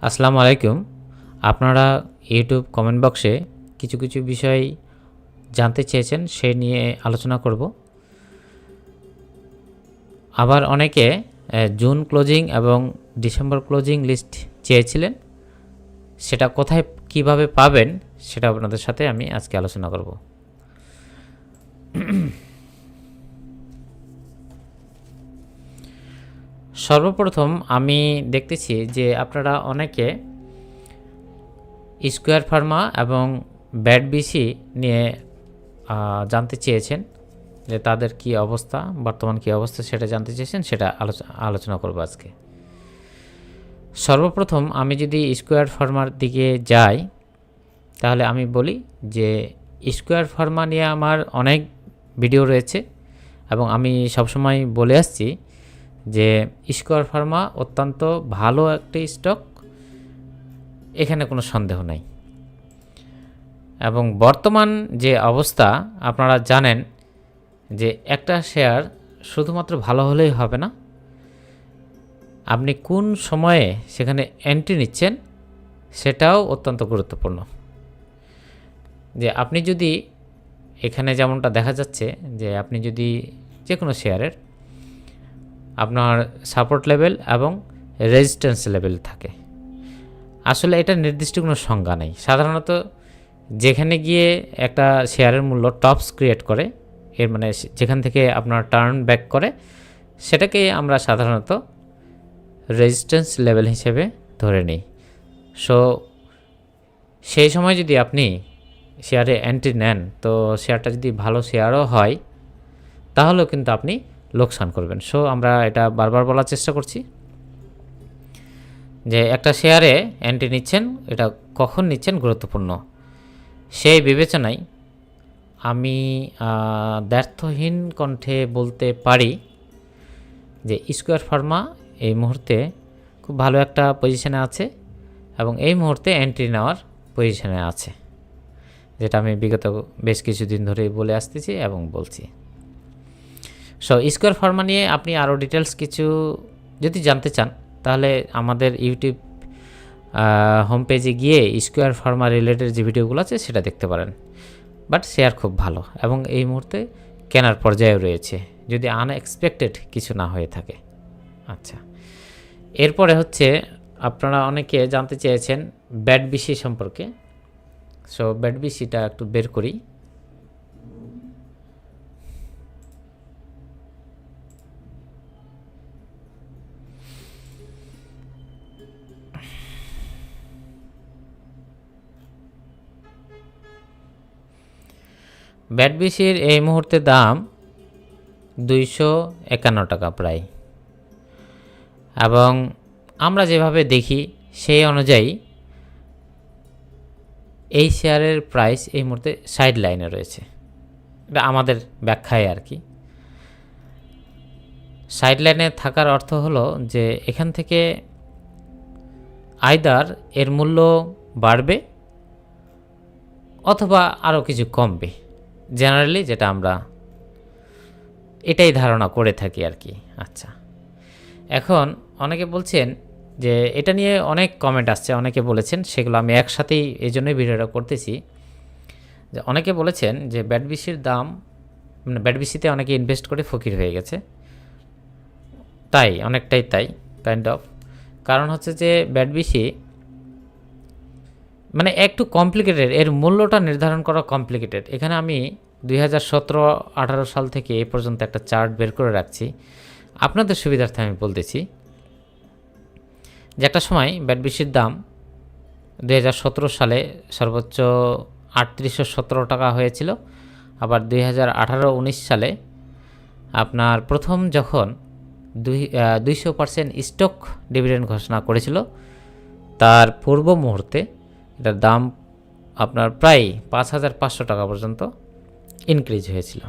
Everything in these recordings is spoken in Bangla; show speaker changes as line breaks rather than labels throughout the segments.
আসসালামু আলাইকুম। আপনারা ইউটিউব কমেন্ট বক্সে কিছু কিছু বিষয় জানতে চেয়েছেন, সে নিয়ে আলোচনা করব। আবার অনেকে জুন ক্লোজিং এবং ডিসেম্বর ক্লোজিং লিস্ট চেয়েছিলেন, সেটা কোথায় কিভাবে পাবেন সেটা আপনাদের সাথে আমি আজকে আলোচনা করব। সর্বপ্রথম আমি দেখতেছি যে আপনারা অনেকে স্কোয়ার ফার্মা এবং ব্যাড বিসি নিয়ে জানতে চেয়েছেন, যে তাদের কি অবস্থা, বর্তমান কি অবস্থা সেটা জানতে চেয়েছেন, সেটা আলোচনা করব আজকে। সর্বপ্রথম আমি যদি স্কোয়ার ফার্মার দিকে যাই, তাহলে আমি বলি যে স্কোয়ার ফার্মা নিয়ে আমার অনেক ভিডিও রয়েছে এবং আমি সবসময় বলে আসছি যে স্কোয়ার ফার্মা অত্যন্ত ভালো একটি স্টক, এখানে কোনো সন্দেহ নাই। এবং বর্তমান যে অবস্থা আপনারা জানেন যে একটা শেয়ার শুধুমাত্র ভালো হলেই হবে না, আপনি কোন সময়ে সেখানে এন্ট্রি নিচ্ছেন সেটাও অত্যন্ত গুরুত্বপূর্ণ। যে আপনি যদি এখানে যেমনটা দেখা যাচ্ছে যে আপনি যদি যে কোনো শেয়ারের আপনার সাপোর্ট লেভেল এবং রেজিস্ট্যান্স লেভেল থাকে, আসলে এটা নির্দিষ্ট কোনো সংজ্ঞা নেই। সাধারণত যেখানে গিয়ে একটা শেয়ারের মূল্য টপস ক্রিয়েট করে, এর মানে যেখান থেকে আপনার টার্ন ব্যাক করে, সেটাকে আমরা সাধারণত রেজিস্ট্যান্স লেভেল হিসেবে ধরে নিই। সো সেই সময় যদি আপনি শেয়ারে এন্ট্রি নেন, তো শেয়ারটা যদি ভালো শেয়ারও হয় তাহলেও কিন্তু আপনি লোকসান করবেন। সো আমরা এটা বারবার বলার চেষ্টা করছি যে একটা শেয়ারে এন্ট্রি নিচ্ছেন, এটা কখন নিচ্ছেন গুরুত্বপূর্ণ। সেই বিবেচনায় আমি দ্ব্যর্থহীন কণ্ঠে বলতে পারি যে স্কোয়ার ফার্মা এই মুহূর্তে খুব ভালো একটা পজিশনে আছে এবং এই মুহূর্তে এন্ট্রি নেওয়ার পজিশনে আছে, যেটা আমি বিগত বেশ কিছুদিন ধরেই বলে আসতেছি এবং বলছি। সো স্কোয়ার ফার্মা নিয়ে আপনি আরও ডিটেলস কিছু যদি জানতে চান, তাহলে আমাদের ইউটিউব হোম পেজে গিয়ে স্কোয়ার ফার্মা রিলেটেড যে ভিডিওগুলো আছে সেটা দেখতে পারেন। বাট শেয়ার খুব ভালো এবং এই মুহূর্তে কেনার পর্যায়েও রয়েছে, যদি আনএক্সপেক্টেড কিছু না হয়ে থাকে। আচ্ছা, এরপরে হচ্ছে আপনারা অনেকে জানতে চেয়েছেন ব্যাড বিসি সম্পর্কে। সো ব্যাড বিসিটা একটু বের করি। ব্যাড বিসির এই মুহূর্তে দাম 251 টাকা প্রায়, এবং আমরা যেভাবে দেখি সেই অনুযায়ী এই শেয়ারের প্রাইস এই মুহূর্তে সাইড লাইনে রয়েছে। এটা আমাদের ব্যাখ্যায় আর কি। সাইড লাইনে থাকার অর্থ হলো যে এখান থেকে আইদার এর মূল্য বাড়বে অথবা আরও কিছু কমবে, জেনারেলি যেটা আমরা এটাই ধারণা করে থাকি আর কি। আচ্ছা, এখন অনেকে বলছেন যে এটা নিয়ে অনেক কমেন্ট আসছে, অনেকে বলেছেন, সেগুলো আমি একসাথেই এই জন্যই ভিডিওটা করতেছি। যে অনেকে বলেছেন যে ব্যাড বিসির দাম, মানে ব্যাড বিসিতে অনেকে ইনভেস্ট করে ফকির হয়ে গেছে। তাই, অনেকটাই তাই কাইন্ড অফ। কারণ হচ্ছে যে ব্যাড বিসি মানে একটু কমপ্লিকেটেড, এর মূল্যটা নির্ধারণ করা কমপ্লিকেটেড। এখানে আমি 2017-18 সাল থেকে এ পর্যন্ত একটা চার্ট বের করে রাখছি, আপনাদের সুবিধার্থে আমি বলতেছি যে একটা সময় ব্যাড বিসির দাম 2017 সালে সর্বোচ্চ 3817 টাকা হয়েছিল। আবার 2018-19 সালে আপনার প্রথম যখন 200% স্টক ডিভিডেন্ড ঘোষণা করেছিল, তার পূর্ব মুহূর্তে এটার দাম আপনার প্রায় 5500 টাকা পর্যন্ত ইনক্রিজ হয়েছিল।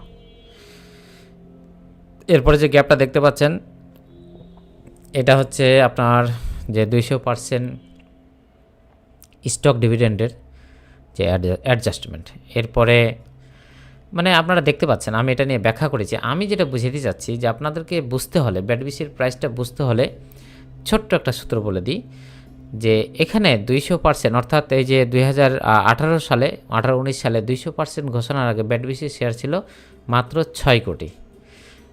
এরপরে যে গ্যাপটা দেখতে পাচ্ছেন, এটা হচ্ছে আপনার যে 200% স্টক ডিভিডেন্ডের যে অ্যাডজাস্টমেন্ট। এরপরে মানে আপনারা দেখতে পাচ্ছেন, আমি এটা নিয়ে ব্যাখ্যা করেছি। আমি যেটা বুঝাতে চাচ্ছি যে আপনাদেরকে বুঝতে হলে, ব্যাড বিসির প্রাইসটা বুঝতে হলে ছোট্ট একটা সূত্র বলে দিই। যে এখানে 200% অর্থাৎ এই যে 2018 সালে 18-19 সালে 200% ঘোষণার আগে ব্যাডবিসির শেয়ার ছিল মাত্র 6 কোটি,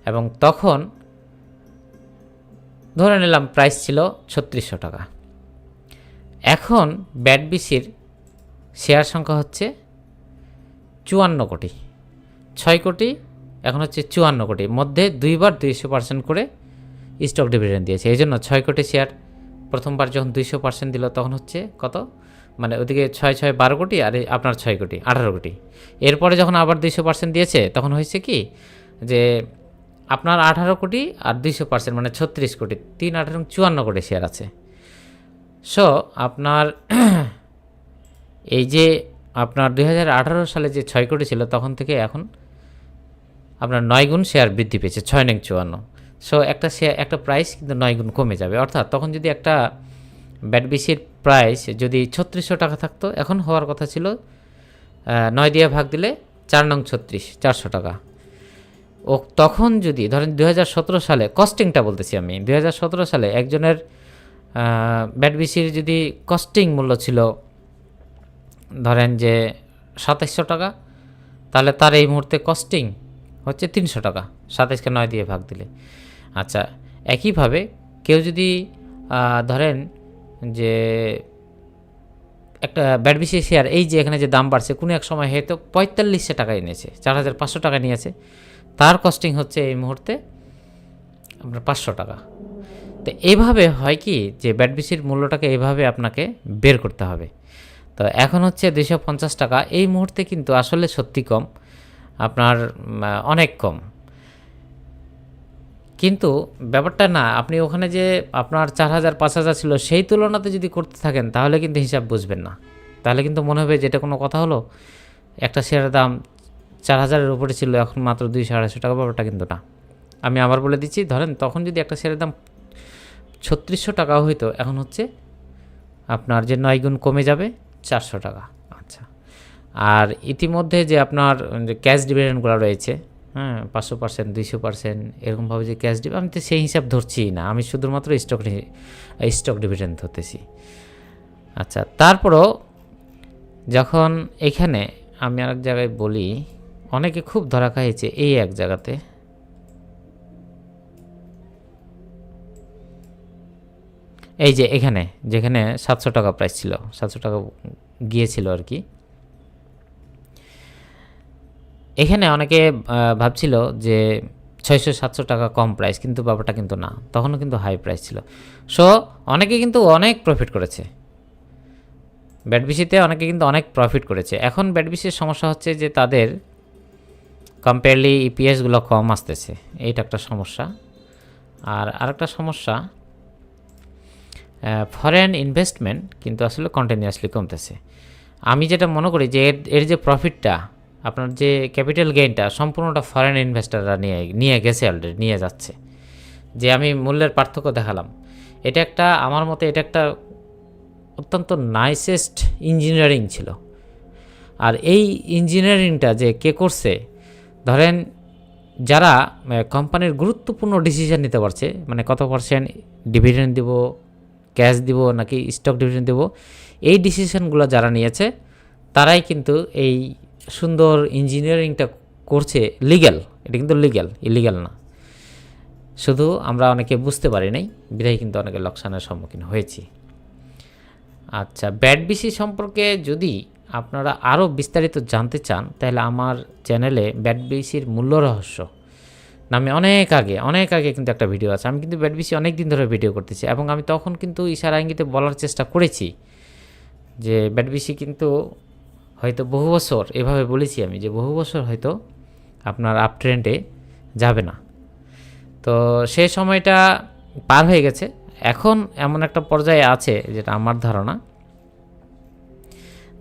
এবং তখন ধরে নিলাম প্রাইস ছিল 3600 টাকা। এখন ব্যাডবিসির শেয়ার সংখ্যা হচ্ছে 54 কোটি, 6 কোটি এখন হচ্ছে 54 কোটি, মধ্যে দুইবার 200% করে স্টক ডিভিডেন্ড দিয়েছে। এই জন্য 6 কোটি শেয়ার প্রথমবার যখন 200% দিল তখন হচ্ছে কত, মানে ওদিকে 6 কোটি আর আপনার 6 কোটি 18 কোটি। এরপরে যখন আবার 200% দিয়েছে তখন হয়েছে কি যে আপনার 18 কোটি আর 200% মানে 36 কোটি, 3 18 54 কোটি শেয়ার আছে। সো আপনার এই যে আপনার 2018 সালে যে 6 কোটি ছিল তখন থেকে এখন আপনার 9 গুণ শেয়ার বৃদ্ধি পেয়েছে, 6 9 54। সো একটা শেয়ার একটা প্রাইস কিন্তু 9 গুণ কমে যাবে। অর্থাৎ তখন যদি একটা ব্যাডবিসির প্রাইস যদি 3600 টাকা থাকতো, এখন হওয়ার কথা ছিল 9 দিয়ে ভাগ দিলে 4 নং 36 400 টাকা। ও তখন যদি ধরেন 2017 সালে কস্টিংটা বলতেছি আমি, 2017 সালে একজনের ব্যাডবিসির যদি কস্টিং মূল্য ছিল ধরেন যে 2700 টাকা, তাহলে তার এই মুহূর্তে কস্টিং হচ্ছে 300 টাকা, 27কে 9 দিয়ে ভাগ দিলে। আচ্ছা, একইভাবে কেউ যদি ধরেন যে একটা ব্যাডবিসি শেয়ার এই যে এখানে যে দাম বাড়ছে কোনো এক সময় হয়তো 4500 টাকায় নিয়েছে, 4500 টাকা নিয়েছে, তার কস্টিং হচ্ছে এই মুহূর্তে আপনার 500 টাকা। তো এইভাবে হয় কি যে ব্যাডবিসির মূল্যটাকে এইভাবে আপনাকে বের করতে হবে। তো এখন হচ্ছে 250 টাকা, এই মুহূর্তে কিন্তু আসলে সত্যি কম, আপনার অনেক কম। কিন্তু ব্যাপারটা না, আপনি ওখানে যে আপনার 4000 5000 ছিল সেই তুলনাতে যদি করতে থাকেন তাহলে কিন্তু হিসাব বুঝবেন না, তাহলে কিন্তু মনে হবে যে এটা কোনো কথা হলো, একটা শেয়ারের দাম 4000-এর উপরে ছিল এখন মাত্র 200-250 টাকা, ব্যাপারটা কিন্তু না। আমি আবার বলে দিচ্ছি, ধরেন তখন যদি একটা শেয়ারের দাম 3600 টাকাও হইতো, এখন হচ্ছে আপনার যে 9 গুণ কমে যাবে 400 টাকা। আচ্ছা, আর ইতিমধ্যে যে আপনার যে ক্যাশ ডিভিডেন্ডগুলো রয়েছে, হ্যাঁ 500% 200% এরকমভাবে যে ক্যাশ ডিভিডেন্ড, আমি তো সেই হিসাব ধরছিই না, আমি শুধুমাত্র স্টক ডিভিডেন্ড ধরতেছি। আচ্ছা, তারপরও যখন এখানে আমি আরেক জায়গায় বলি, অনেকে খুব ধরা খাইছে এই এক জায়গাতে, এই যে এখানে যেখানে 700 টাকা প্রাইস ছিল, 700 টাকা গিয়েছিল আর কি, এখানে অনেকে ভাবছিল যে 600-700 টাকা কম প্রাইস, কিন্তু ব্যাপারটা কিন্তু না, তখনও কিন্তু হাই প্রাইস ছিল। সো অনেকে কিন্তু অনেক প্রফিট করেছে ব্যাডবিসিতে, অনেকে কিন্তু অনেক প্রফিট করেছে। এখন ব্যাডবিসির সমস্যা হচ্ছে যে তাদের কম্পেয়ারলি ইপিএসগুলো কম আসতেছে, এইটা একটা সমস্যা। আর আরেকটা সমস্যা, ফরেন ইনভেস্টমেন্ট কিন্তু আসলে কন্টিনিউয়াসলি কমতেছে। আমি যেটা মনে করি যে এর যে প্রফিটটা, আপনার যে ক্যাপিটাল গেইনটা সম্পূর্ণটা ফরেন ইনভেস্টাররা নিয়ে গেছে, অলরেডি নিয়ে যাচ্ছে। যে আমি মূল্যের পার্থক্য দেখালাম, এটা একটা আমার মতে এটা একটা অত্যন্ত নাইসেস্ট ইঞ্জিনিয়ারিং ছিল। আর এই ইঞ্জিনিয়ারিংটা যে কে করছে, ধরেন যারা কোম্পানির গুরুত্বপূর্ণ ডিসিশন নিতে পারছে, মানে কত পার্সেন্ট ডিভিডেন্ড দিব, ক্যাশ দিব নাকি স্টক ডিভিডেন্ড দেব, এই ডিসিশনগুলো যারা নিয়েছে তারাই কিন্তু এই সুন্দর ইঞ্জিনিয়ারিংটা করছে। লিগ্যাল, এটা কিন্তু লিগ্যাল, ইলিগ্যাল না। শুধু আমরা অনেকে বুঝতে পারি নাই, বিধায় কিন্তু অনেকে লোকসানের সম্মুখীন হয়েছি। আচ্ছা, ব্যাডবিসি সম্পর্কে যদি আপনারা আরও বিস্তারিত জানতে চান তাহলে আমার চ্যানেলে ব্যাডবিসির মূল্য রহস্য নামে অনেক আগে কিন্তু একটা ভিডিও আছে। আমি কিন্তু ব্যাডবিসি অনেক দিন ধরে ভিডিও করতেছি, এবং আমি তখন কিন্তু ইশারা ইঙ্গিতে বলার চেষ্টা করেছি যে ব্যাডবিসি কিন্তু হয়তো বহু বছর, এভাবে বলেছি আমি যে বহু বছর হয়তো আপনার আপ ট্রেন্ডে যাবে না। তো সেই সময়টা পার হয়ে গেছে, এখন এমন একটা পর্যায়ে আছে যেটা আমার ধারণা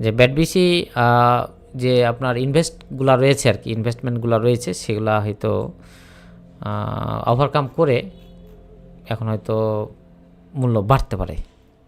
যে ব্যাডবিসি যে আপনার ইনভেস্টগুলো রয়েছে আর কি, ইনভেস্টমেন্টগুলো রয়েছে সেগুলো হয়তো ওভারকাম করে এখন হয়তো মূল্য বাড়তে পারে।